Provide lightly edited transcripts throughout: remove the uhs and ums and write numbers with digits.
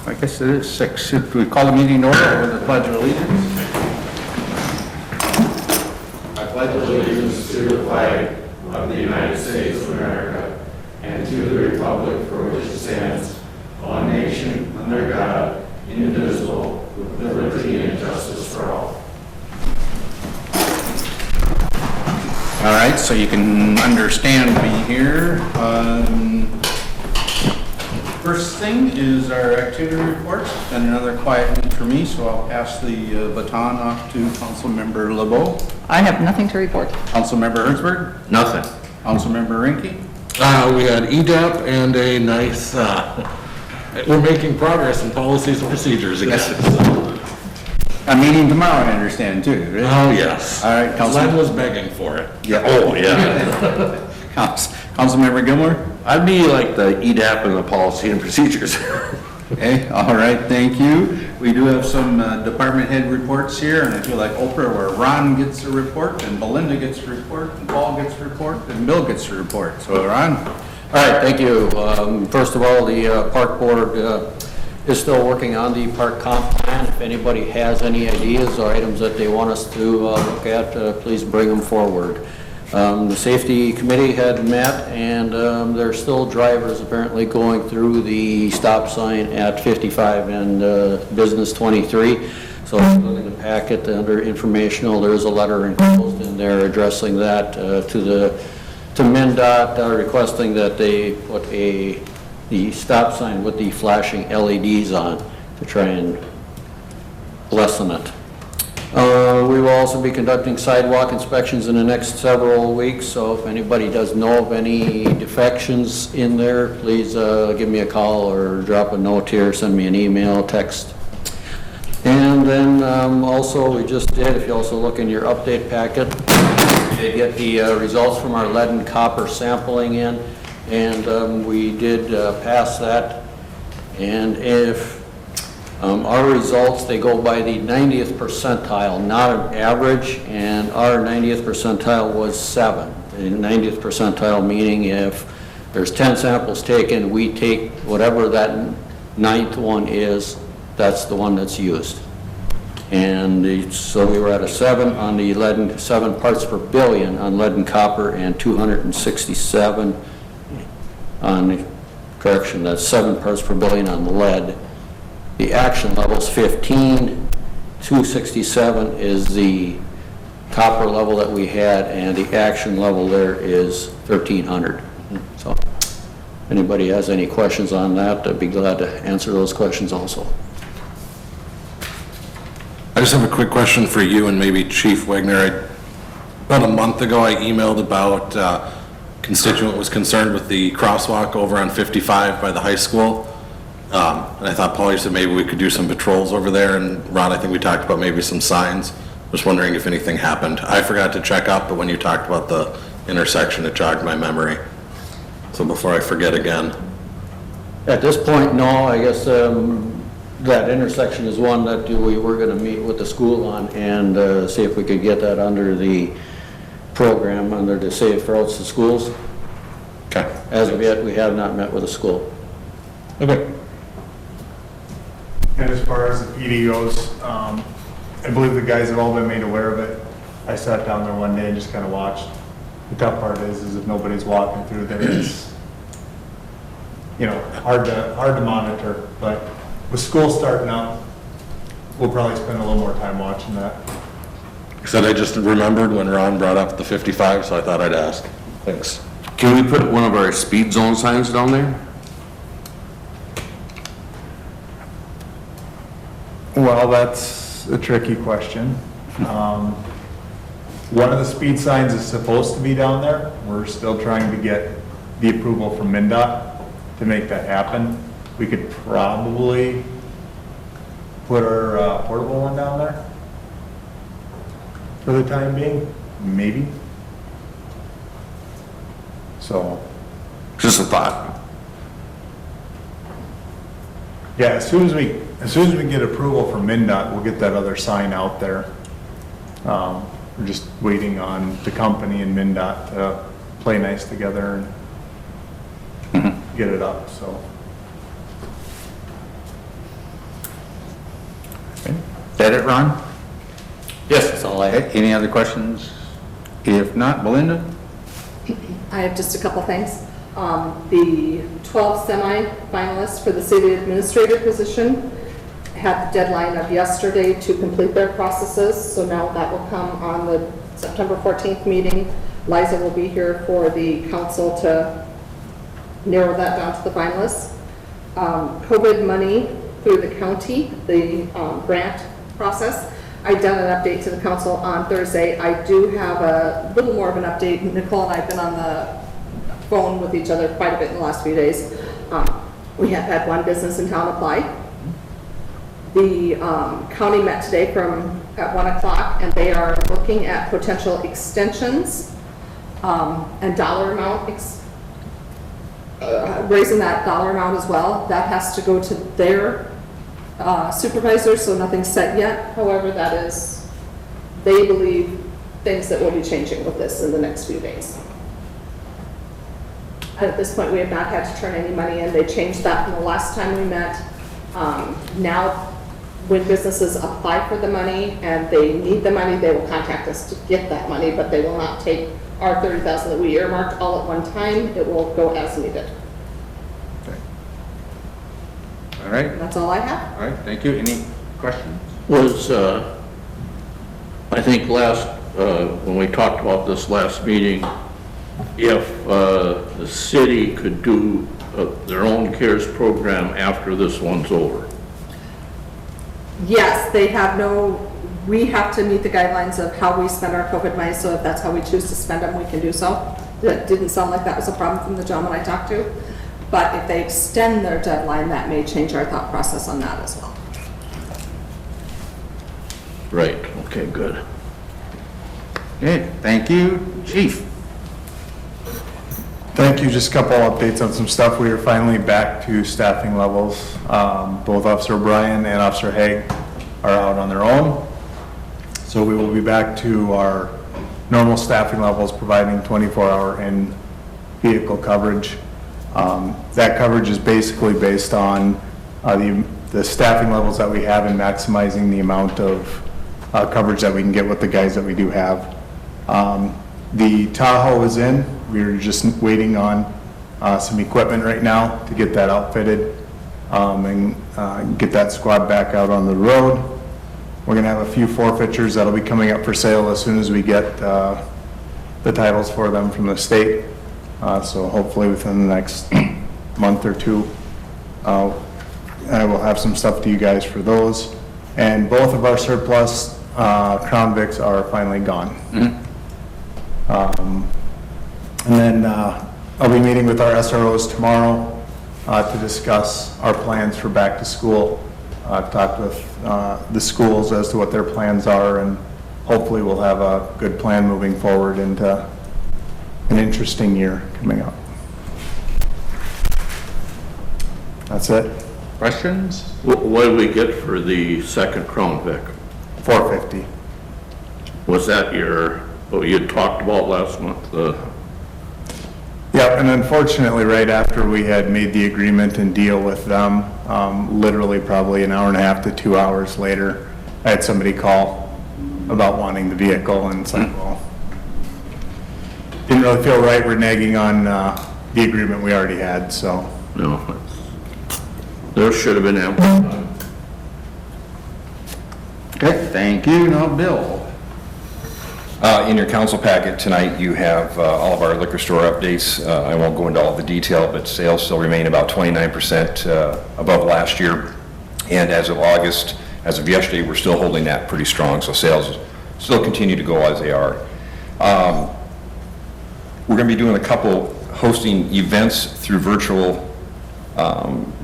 I guess it is 6. Should we call the meeting to order with the Pledge of Allegiance? I pledge allegiance to the flag of the United States of America and to the republic for which it stands, one nation, under God, indivisible, with liberty and justice for all. All right, so you can understand me here. First thing is our activity reports, and another quiet week for me, so I'll pass the baton off to Councilmember LeBeau. I have nothing to report. Councilmember Hertzberg? Nothing. Councilmember Rinke? We had EDAP and a nice, we're making progress in policies and procedures again. A meeting tomorrow, I understand, too, right? Oh, yes. All right, Len was begging for it. Yeah. Oh, yeah. Councilmember Gilmore? I'd be like the EDAP and the policy and procedures. Okay, all right, thank you. We do have some department head reports here, and I feel like Oprah, where Ron gets a report, and Belinda gets a report, and Paul gets a report, and Bill gets a report. So, Ron? All right, thank you. First of all, the park board is still working on the park comp plan. If anybody has any ideas or items that they want us to look at, please bring them forward. The safety committee had met, and there's still drivers apparently going through the stop sign at 55 and Business 23. So if you look at the packet under informational, there's a letter enclosed in there addressing that to MnDOT, requesting that they put the stop sign with the flashing LEDs on to try and lessen it. We will also be conducting sidewalk inspections in the next several weeks, so if anybody does know of any defections in there, please give me a call or drop a note here, send me an email, text. And then also we just did, if you also look in your update packet, you get the results from our lead and copper sampling in, and we did pass that. And if our results, they go by the 90th percentile, not an average, and our 90th percentile was 7. The 90th percentile meaning if there's 10 samples taken, we take whatever that 9th one is, that's the one that's used. And so we were at a 7 on the lead and 7 parts per billion on lead and copper, and 267 on, correction, that's 7 parts per billion on lead. The action level is 15, 267 is the copper level that we had, and the action level there is 1,300. So if anybody has any questions on that, I'd be glad to answer those questions also. I just have a quick question for you and maybe Chief Wagner. About a month ago, I emailed about constituent was concerned with the crosswalk over on 55 by the high school. And I thought, Paul, you said maybe we could do some patrols over there, and Ron, I think we talked about maybe some signs. Just wondering if anything happened. I forgot to check up, but when you talked about the intersection, it jogged my memory. So before I forget again. At this point, no, I guess that intersection is one that we were going to meet with the school on and see if we could get that under the program, under the Safe Routes to Schools. Okay. As of yet, we have not met with the school. Okay. And as far as the PD goes, I believe the guys have all been made aware of it. I sat down there one day and just kind of watched. The tough part is if nobody's walking through there, it's, hard to monitor. But with school starting up, we'll probably spend a little more time watching that. Said I just remembered when Ron brought up the 55, so I thought I'd ask. Thanks. Can we put one of our speed zone signs down there? Well, that's a tricky question. One of the speed signs is supposed to be down there. We're still trying to get the approval from MnDOT to make that happen. We could probably put our portable one down there for the time being, maybe. So, Just a thought. yeah, as soon as we get approval from MnDOT, we'll get that other sign out there. We're just waiting on the company and MnDOT to play nice together and get it up, so. that it, Ron? Yes, that's all I have. Okay, any other questions? If not, Belinda? I have just a couple things. The 12 semi-finalists for the city administrator position had the deadline of yesterday to complete their processes, so now that will come on the September 14th meeting. Liza will be here for the council to narrow that down to the finalists. COVID money through the county, the grant process. I've done an update to the council on Thursday. I do have a little more of an update. Nicole and I have been on the phone with each other quite a bit in the last few days. We have had one business in town apply. The county met today at 1 o'clock, and they are looking at potential extensions and dollar amount, raising that dollar amount as well. That has to go to their supervisors, so nothing's set yet. However, that is, they believe, things that will be changing with this in the next few days. At this point, we have not had to turn any money in. They changed that from the last time we met. Now, when businesses apply for the money and they need the money, they will contact us to get that money, but they will not take our $30,000 that we earmarked all at one time. It will go as needed. All right, And that's all I have. all right, thank you. Any questions? Was, I think when we talked about this last meeting, if the city could do their own CARES program after this one's over. Yes, they have we have to meet the guidelines of how we spend our COVID money, so if that's how we choose to spend them, we can do so. That didn't sound like that was a problem from the gentleman I talked to. But if they extend their deadline, that may change our thought process on that as well. Right, okay, good. Okay, thank you. Chief? Thank you. Just a couple updates on some stuff. We are finally back to staffing levels. Both Officer O'Brien and Officer Haig are out on their own. So we will be back to our normal staffing levels, providing 24-hour in-vehicle coverage. That coverage is basically based on the staffing levels that we have and maximizing the amount of coverage that we can get with the guys that we do have. The Tahoe is in. We're just waiting on some equipment right now to get that outfitted and get that squad back out on the road. We're going to have a few forfeitures that'll be coming up for sale as soon as we get the titles for them from the state. So hopefully within the next month or two, I will have some stuff to you guys for those. And both of our surplus Crown Vics are finally gone. And then I'll be meeting with our SROs tomorrow to discuss our plans for back to school. Talk with the schools as to what their plans are, and hopefully we'll have a good plan moving forward into an interesting year coming up. That's it. Questions? What did we get for the second Crown Vic? $450. Was that what you had talked about last month? Yep, and unfortunately, right after we had made the agreement and deal with them, literally probably an hour and a half to 2 hours later, I had somebody call about wanting the vehicle, and it's like, well, didn't really feel right reneging on the agreement we already had, so. No, there should have been ample time. Okay, thank you. Now, Bill. In your council packet tonight, you have all of our liquor store updates. I won't go into all the detail, but sales still remain about 29% above last year. And as of August, as of yesterday, we're still holding that pretty strong, so sales still continue to go as they are. We're going to be doing a couple hosting events through virtual,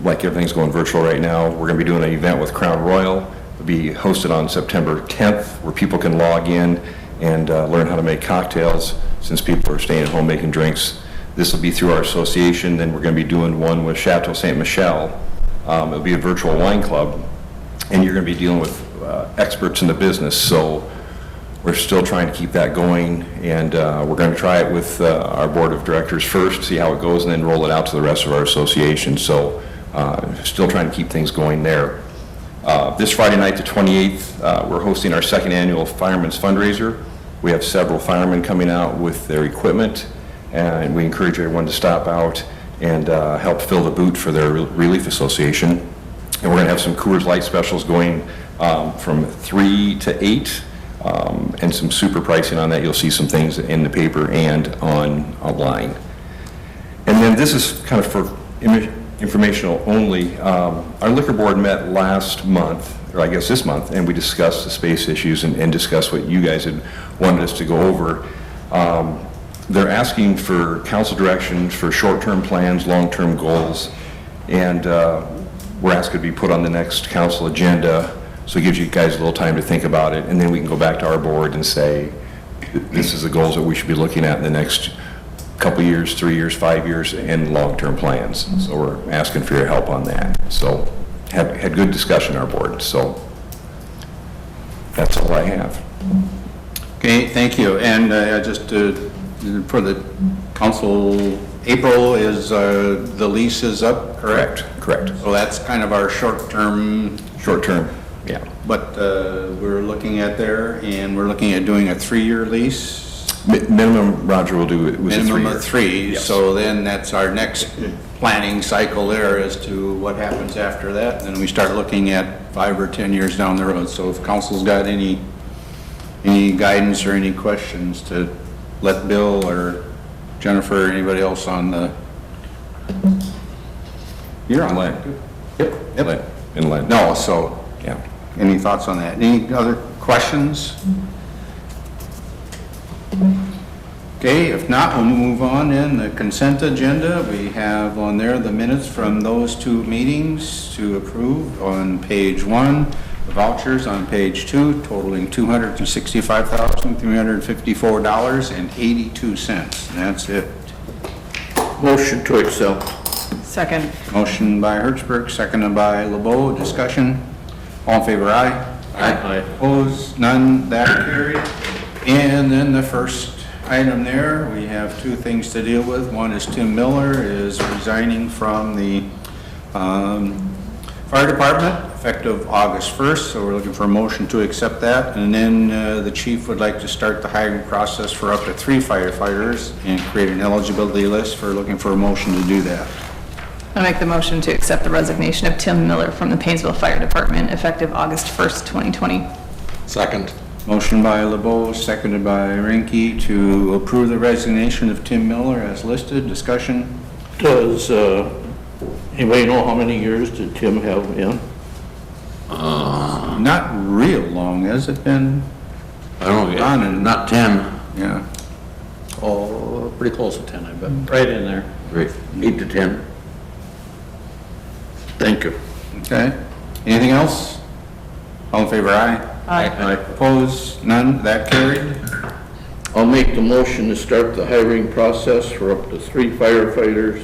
like everything's going virtual right now. We're going to be doing an event with Crown Royal. It'll be hosted on September 10th, where people can log in and learn how to make cocktails, since people are staying at home making drinks. This will be through our association. Then we're going to be doing one with Chateau Ste. Michelle. It'll be a virtual wine club, and you're going to be dealing with experts in the business. So we're still trying to keep that going, and we're going to try it with our board of directors first, see how it goes, and then roll it out to the rest of our association. So still trying to keep things going there. This Friday night, the 28th, we're hosting our second annual Fireman's Fundraiser. We have several firemen coming out with their equipment, and we encourage everyone to stop out and help fill the boot for their Relief Association. And we're going to have some Coors Light specials going from 3 to 8, and some super pricing on that. You'll see some things in the paper and online. And then this is kind of for informational only. Our liquor board met last month, or I guess this month, and we discussed the space issues and discussed what you guys had wanted us to go over. They're asking for council direction for short-term plans, long-term goals, and we're asking to be put on the next council agenda, so it gives you guys a little time to think about it, and then we can go back to our board and say, this is the goals that we should be looking at in the next couple years, 3 years, 5 years, and long-term plans. So we're asking for your help on that. So had good discussion on our board, so that's all I have. Okay, thank you. And just for the council, April is, the lease is up, correct? Correct. So that's kind of our short-term, Short-term, yeah. but we're looking at there, and we're looking at doing a 3-year lease. Minimum, Roger will do it was a 3 Minimum year. of 3, Yes. so then that's our next planning cycle there as to what happens after that. Then we start looking at 5 or 10 years down the road. So if council's got any guidance or any questions, to let Bill or Jennifer or anybody else on the... You're on. Inland. Yep. Inland. Inland. No, so, Yeah. any thoughts on that? Any other questions? Okay, if not, we'll move on in the consent agenda. We have on there the minutes from those 2 meetings to approve on page 1, the vouchers on page 2 totaling $265,354.82. And that's it. Motion to accept. Second. Motion by Hertzberg, seconded by LeBeau. Discussion. All in favor, aye? Aye. Opposed, none, that carried. And then the first item there, we have 2 things to deal with. One is Tim Miller is resigning from the fire department effective August 1st, so we're looking for a motion to accept that. And then the chief would like to start the hiring process for up to 3 firefighters and create an eligibility list. For looking for a motion to do that. I make the motion to accept the resignation of Tim Miller from the Painesville Fire Department effective August 1st, 2020. Second. Motion by LeBeau, seconded by Rinky to approve the resignation of Tim Miller as listed. Discussion. Does anybody know how many years did Tim have in? Not real long, has it been? I don't know, On and- not 10. Yeah. Oh, pretty close to 10, I bet. Right in there. Right, 8 to 10. Thank you. Okay. Anything else? All in favor, aye? Aye. Opposed? None? That carried. I'll make the motion to start the hiring process for up to 3 firefighters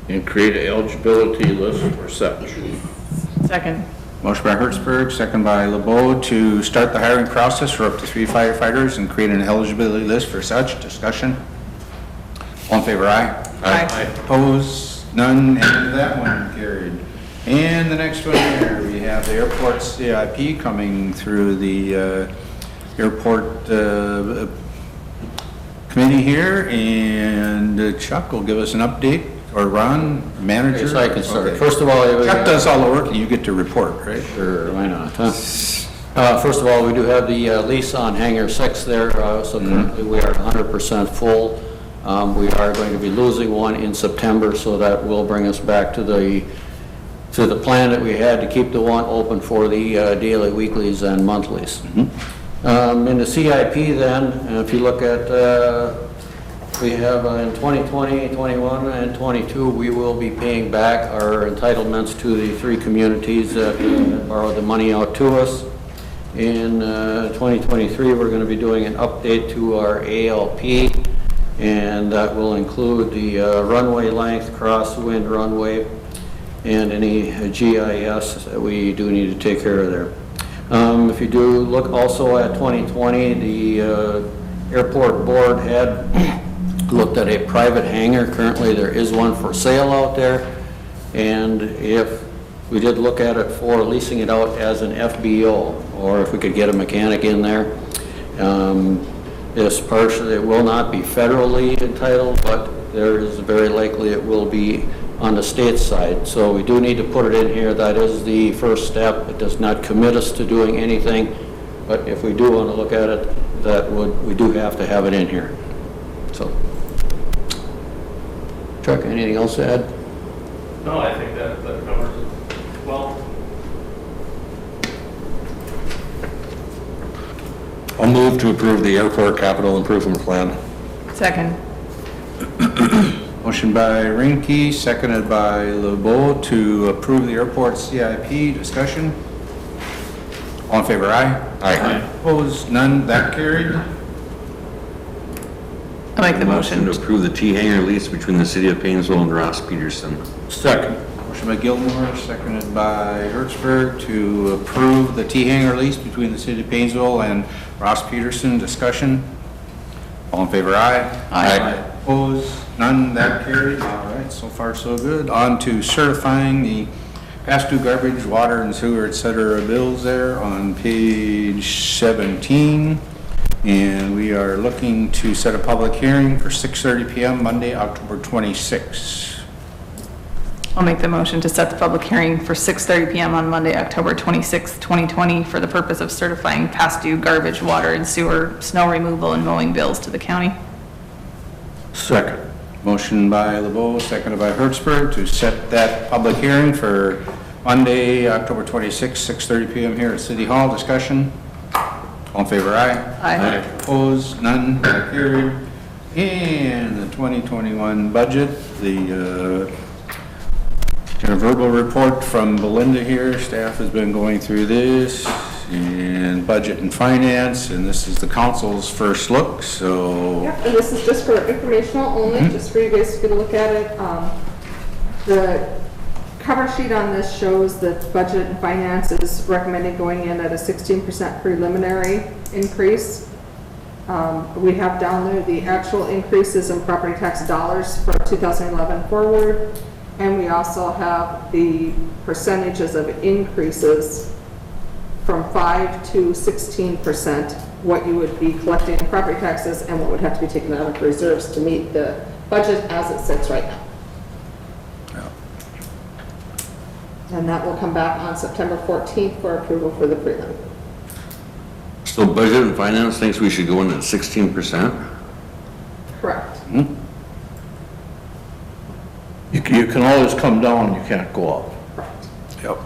and create an eligibility list for such. Second. Motion by Hertzberg, second by LeBeau to start the hiring process for up to 3 firefighters and create an eligibility list for such. Discussion. All in favor, aye? Aye. Opposed? None, and that one carried. And the next one here, we have the airport CIP coming through the airport committee here, and Chuck will give us an update, or Ron, manager? Okay, so I can start. Okay. First of all, Chuck does all the work, and you get to report, right? Sure, why not, huh? First of all, we do have the lease on Hangar 6 there, so currently we are 100% full. We are going to be losing one in September, so that will bring us back to the plan that we had to keep the one open for the daily, weeklies, and monthlies. In the CIP then, if you look at, we have in 2020, 21, and 22, we will be paying back our entitlements to the 3 communities that borrowed the money out to us. In 2023, we're going to be doing an update to our ALP, and that will include the runway length, crosswind runway, and any GIS that we do need to take care of there. If you do look also at 2020, the airport board had looked at a private hangar. Currently, there is one for sale out there, and if We did look at it for leasing it out as an FBO, or if we could get a mechanic in there. This partially, it will not be federally entitled, but there is very likely it will be on the state side. So we do need to put it in here. That is the first step. It does not commit us to doing anything, but if we do want to look at it, we do have to have it in here. So, Chuck, anything else to add? No, I think that covers it well. I'll move to approve the airport capital improvement plan. Second. Motion by Rinky, seconded by LeBeau to approve the airport CIP. Discussion? All in favor, aye? Aye. Opposed, none, that carried. I'll make the motion. To approve the T-hanger lease between the city of Painesville and Ross Peterson. Second. Motion by Gilmore, seconded by Hertzberg to approve the T-hanger lease between the city of Painesville and Ross Peterson. Discussion? All in favor, aye? Aye. Opposed, none, that carried. All right, so far so good. On to certifying the past due garbage, water and sewer, et cetera, bills there on page 17. And we are looking to set a public hearing for 6:30 PM Monday, October 26th. I'll make the motion to set the public hearing for 6:30 PM on Monday, October 26, 2020, for the purpose of certifying past due garbage, water and sewer, snow removal and mowing bills to the county. Second. Motion by LeBeau, seconded by Hertzberg to set that public hearing for Monday, October 26, 6:30 PM here at City Hall. Discussion? All in favor, aye? Aye. Opposed, none, that carried. And the 2021 budget, a verbal report from Belinda here. Staff has been going through this, and budget and finance, and this is the council's first look, so. Yep, and this is just for informational only, just for you guys to get a look at it. The cover sheet on this shows that budget and finance is recommended going in at a 16% preliminary increase. We have down there the actual increases in property tax dollars for 2011 forward, and we also have the percentages of increases from 5 to 16%, what you would be collecting in property taxes and what would have to be taken out of reserves to meet the budget as it sits right now. And that will come back on September 14th for approval for the prelim. So budget and finance thinks we should go in at 16%? Correct. You can always come down, you can't go up. Correct. Yep.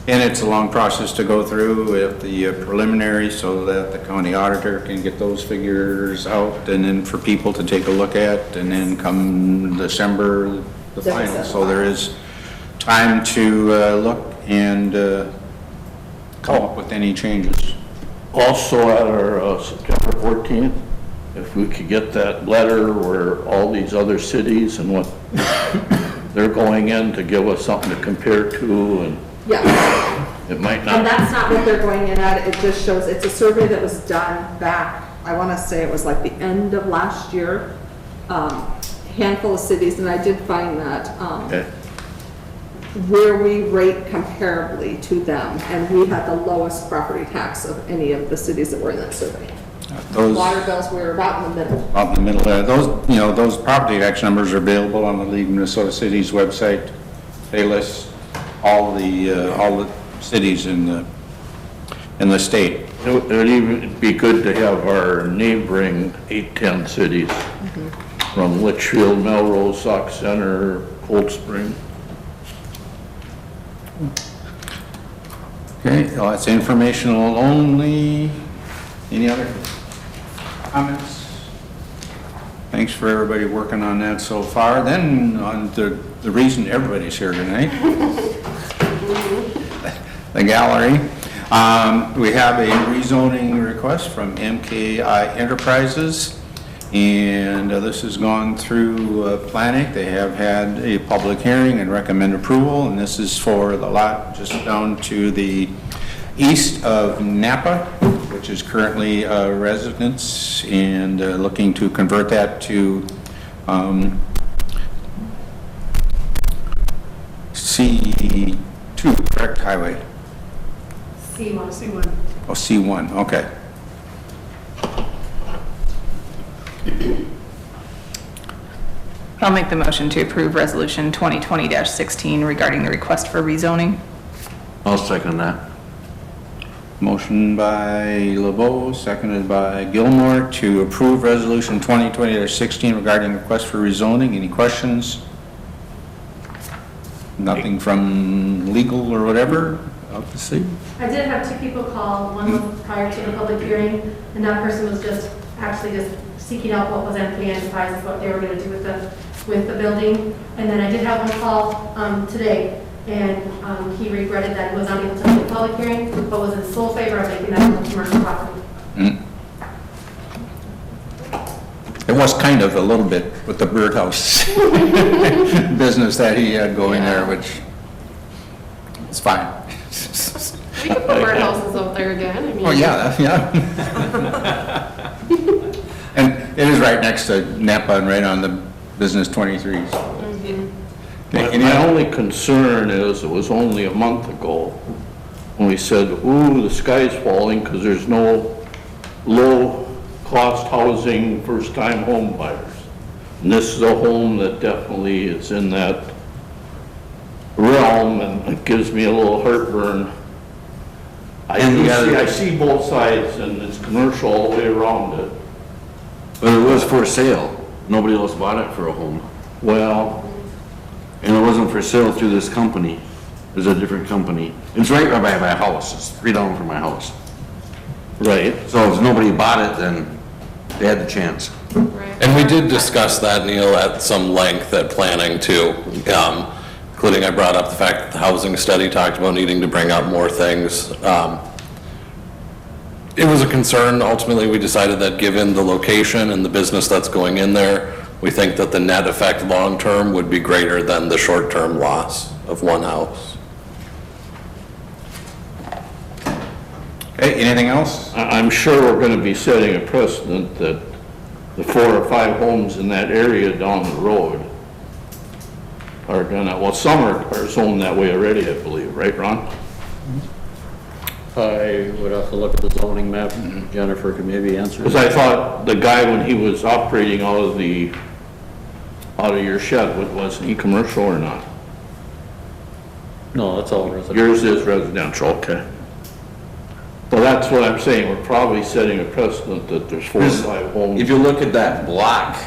And it's a long process to go through with the preliminary so that the county auditor can get those figures out and then for people to take a look at, and then come December, the final. So there is time to look and come up with any changes. Also at our September 14th, if we could get that letter where all these other cities and what they're going in to give us something to compare to, and Yeah. it might And not, that's not what they're going in at. It just shows, it's a survey that was done back, I want to say it was like the end of last year. Handful of cities, and I did find that okay. where we rate comparably to them, and we had the lowest property tax of any of the cities that were in that survey. Those Water bills, we were about in the middle. out in the middle there, those property tax numbers are available on the League of Minnesota Cities website. They list all the cities in the state. It would even be good to have our neighboring 8-10 cities, from Litchfield, Melrose, Sauk Center, Cold Spring. Okay, well, it's informational only. Any other comments? Thanks for everybody working on that so far. Then on the reason everybody's here tonight, the gallery. We have a rezoning request from MKI Enterprises, and this has gone through planning. They have had a public hearing and recommend approval, and this is for the lot just down to the east of Napa, which is currently a residence, and looking to C2, correct, highway? C1. Oh, C1, okay. I'll make the motion to approve Resolution 2020-16 regarding the request for rezoning. I'll second that. Motion by LeBeau, seconded by Gilmore to approve Resolution 2020-16 regarding request for rezoning. Any questions? Nothing from legal or whatever, obviously? I did have two people call, one was prior to the public hearing, and that person was just seeking out what was unplanned, what they were going to do with the building. And then I did have one call today, and he regretted that he was not able to make the public hearing, but was in sole favor of making that a commercial property. It was kind of a little bit with the birdhouse business that he had going there, which is fine. We could put birdhouses out there again, I mean. Oh, yeah, yeah. And it is right next to Napa and right on the Business 23. My only concern is, it was only a month ago when we said, ooh, the sky's falling because there's no low-cost housing, first-time home buyers. And this is a home that definitely is in that realm, and it gives me a little heartburn. I see both sides, and it's commercial all the way around it. But it was for sale. Nobody else bought it for a home. Well, And it wasn't for sale through this company. It was a different company. It's right by my house. It's 3 down from my house. right. So if nobody bought it, then they had the chance. And we did discuss that, Neil, at some length at planning too, including I brought up the fact that the housing study talked about needing to bring up more things. It was a concern. Ultimately, we decided that given the location and the business that's going in there, we think that the net effect long-term would be greater than the short-term loss of one house. Okay, anything else? I'm sure we're going to be setting a precedent that the 4 or 5 homes in that area down the road are gonna, well, some are zoned that way already, I believe, right, Ron? I would have to look at the zoning map. Jennifer could maybe answer. Because I thought the guy, when he was operating out of your shed, wasn't he commercial or not? No, that's all residential. Yours is residential, okay. So that's what I'm saying, we're probably setting a precedent that there's 4 or 5 homes. If you look at that block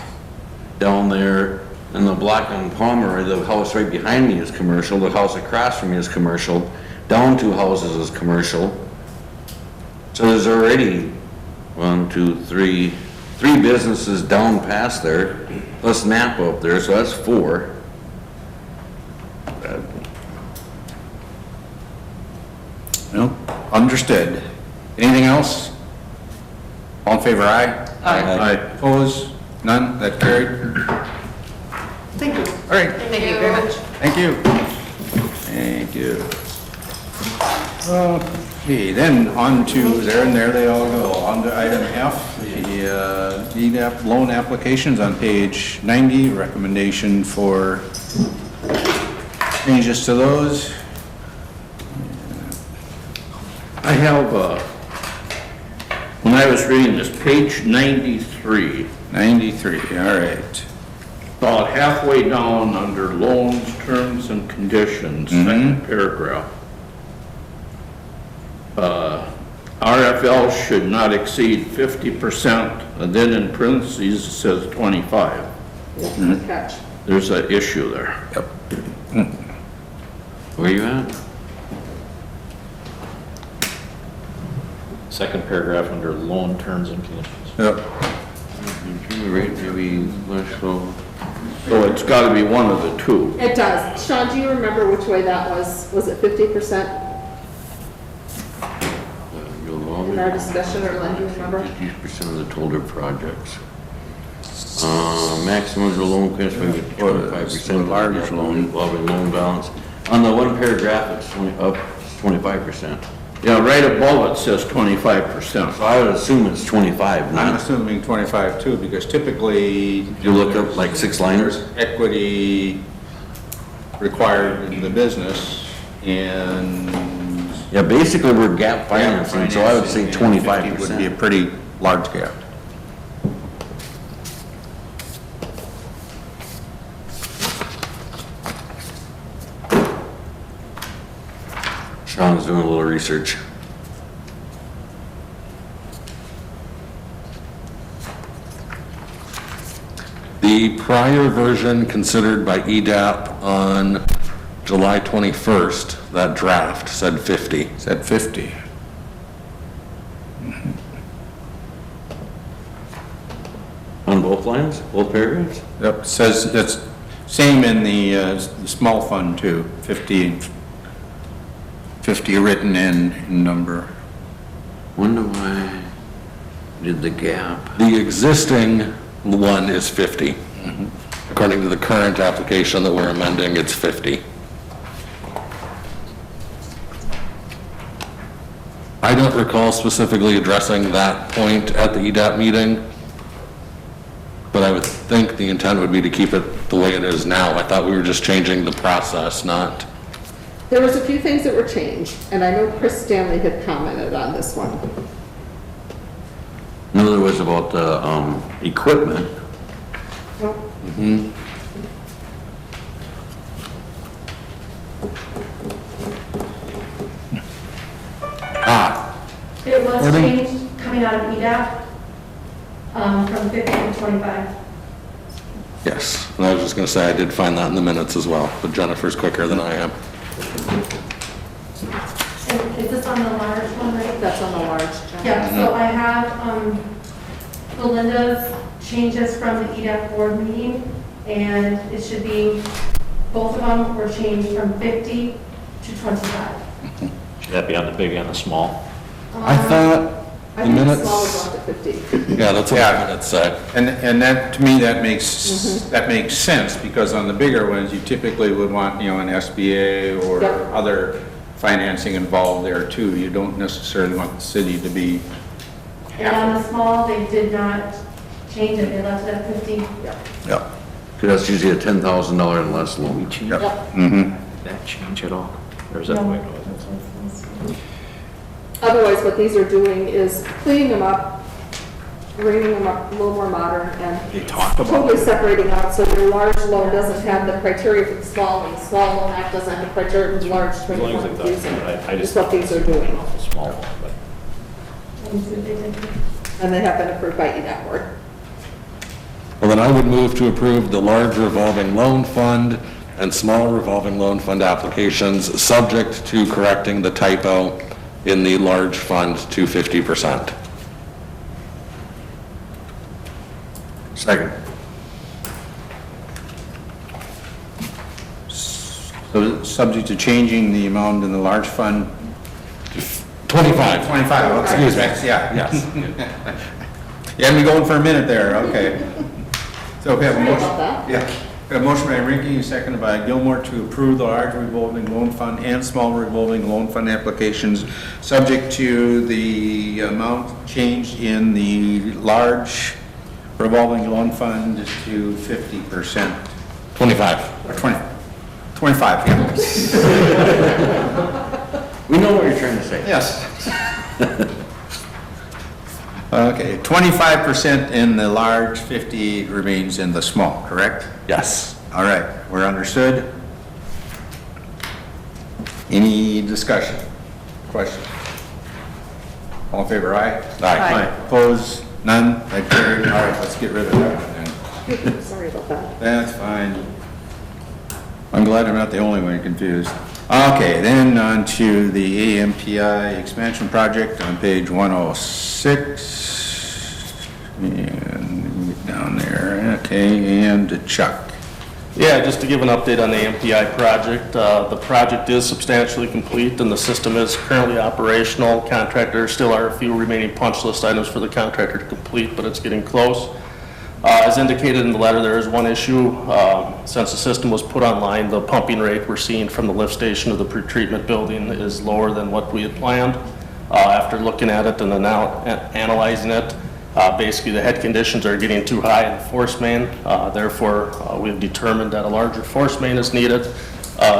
down there, and the block on Palmer, the house right behind me is commercial, the house across from me is commercial, down 2 houses is commercial. So there's already 1, 2, 3 businesses down past there, plus Napa up there, so that's 4. No, understood. Anything else? All in favor, aye? Aye. Opposed? None? That carried? Thank you. All right, Thank you very much. thank you. Thank you. Okay, then on to, there they all go. On to item F, the deed loan applications on page 90, recommendation for changes to those. I have, when I was reading this, page 93, 93, all right. about halfway down under loans, terms and conditions, second paragraph. RFL should not exceed 50%, and then in parentheses it says 25. Good catch. There's an issue there. Where you at? Second paragraph under loan terms and conditions. Yep. Maybe, so, So it's gotta be one of the two. It does. Sean, do you remember which way that was? Was it 50% in our discussion, or Lynn, do you remember? 50% of the total projects. Maximum of the loan cash may be 25% of the largest loan involving loan balance. On the one paragraph, it's 25%. Yeah, right above it says 25%. So I would assume it's 25, I'm not, assuming 25 too, because typically. you look up like 6 lines? There's equity, required in the business, and Yeah, basically, we're gap financing, so I would say financing, and 50 would be a 25%. pretty large gap. Sean's doing a little research. The prior version considered by EDAP on July 21st, that draft said 50. It's at 50. On both lines, both paragraphs? Yep, says, it's same in the small fund too, 50 written in number. Wonder why did the gap? The existing one is 50. According to the current application that we're amending, it's 50. I don't recall specifically addressing that point at the EDAP meeting, but I would think the intent would be to keep it the way it is now. I thought we were just changing the process, not... There was a few things that were changed, and I know Chris Stanley had commented on this one. In other words, about the equipment. It was changed coming out of EDAP, from 50 to 25. Yes, and I was just going to say, I did find that in the minutes as well, but Jennifer's quicker than I am. And is this on the large one, right? That's on the large. John. Yeah, so I have Belinda's changes from the EDAP board meeting, and it should be, both of them were changed from 50 to 25. Should that be on the big and the small? I thought I the think the minutes... small was on to 50. Yeah, that's what the minutes said. And that, to me, that makes sense, because on the bigger ones, you typically would want, you know, an SBA or Yep. other financing involved there too. You don't necessarily want the city to be And on the small, they did not change it, they left it at 50. Yep. Because that's usually a $10,000 and less loan. Yep. Did that change at all? Or is that the way it was? Otherwise, what these are doing is cleaning them up, bringing them up a little more modern, and totally separating out, so your large loan doesn't have the criteria for the small, and the small loan act doesn't have the criteria for the large, to make long it as more it confusing. does, I Just just- what these are doing, The small one, but. Let me see what they did. and they have been approved by EDAP board. Well, then I would move to approve the large revolving loan fund and small revolving loan fund applications, subject to correcting the typo in the large fund to 50%. Second. So subject to changing the amount in the large fund. 25. 25, okay. Excuse me. Yeah. Yes. You had me going for a minute there, okay. So we have a Sorry motion. about that. Yeah. We have a motion by Rinky, seconded by Gilmore to approve the large revolving loan fund and small revolving loan fund applications, subject to the amount changed in the large revolving loan fund to 50%, 25. or 25, yeah. We know what you're trying to say. Yes. Okay, 25% in the large, 50 remains in the small, correct? Yes. All right, we're understood. Any discussion, question? All in favor, aye? Aye. Opposed, none, that carried. All right, let's get rid of that one then. Sorry about that. That's fine. I'm glad I'm not the only one confused. Okay, then on to the AMPI expansion project on page 106. And down there, okay, and Chuck. Yeah, just to give an update on the MPI project. The project is substantially complete and the system is currently operational. Contractor, still are a few remaining punch list items for the contractor to complete, but it's getting close. As indicated in the letter, there is one issue. Since the system was put online, the pumping rate we're seeing from the lift station to the pretreatment building is lower than what we had planned. After looking at it and then now analyzing it, basically the head conditions are getting too high in the force main. Therefore, we've determined that a larger force main is needed.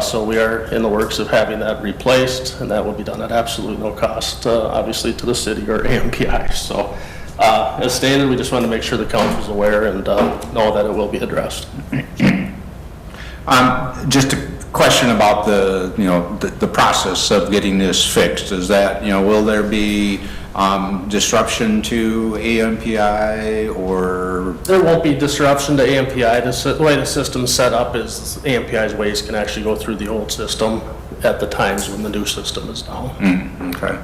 So we are in the works of having that replaced, and that will be done at absolute no cost, obviously, to the city or AMPI. So as stated, we just want to make sure the council's aware and know that it will be addressed. Just a question about the process of getting this fixed. Is that, will there be disruption to AMPI or? There won't be disruption to AMPI. The way the system's set up is AMPI's waste can actually go through the old system at the times when the new system is down. Okay.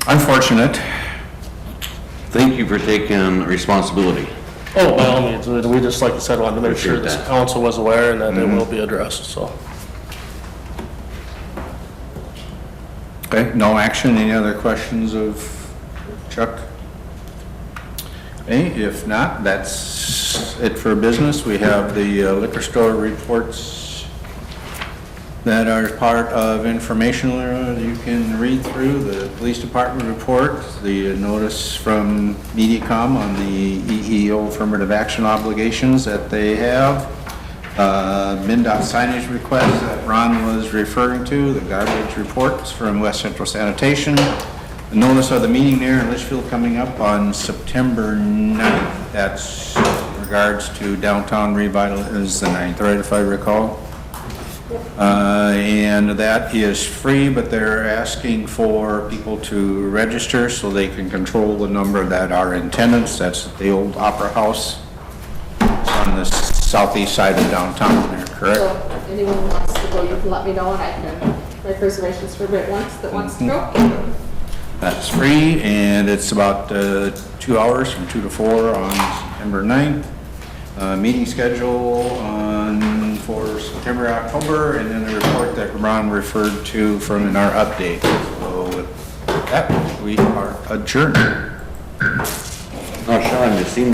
Unfortunate. Thank you for taking responsibility. Oh, by all means, we just, like I said, wanted to make sure Appreciate this that. council was aware and that it will be addressed, so. Okay, no action. Any other questions of Chuck? Okay, if not, that's it for business. We have the liquor store reports that are part of informational. You can read through the police department report, the notice from MediaCom on the EEO affirmative action obligations that they have, MnDOT signage request that Ron was referring to, the garbage reports from West Central Sanitation, the notice of the meeting there in Litchfield coming up on September 9th. That's in regards to downtown revital is the 9th, right, if I recall? And that is free, but they're asking for people to register so they can control the number that are in attendance. That's at the old Opera House. It's on the southeast side of downtown there, correct? So if anyone wants to go, you can let me know and I can make reservations for it once that wants to go. That's free, and it's about 2 hours from 2 to 4 on September 9th. Meeting schedule for September, October, and then the report that Ron referred to from in our update. So with that, we are adjourned. Now, Sean, you seem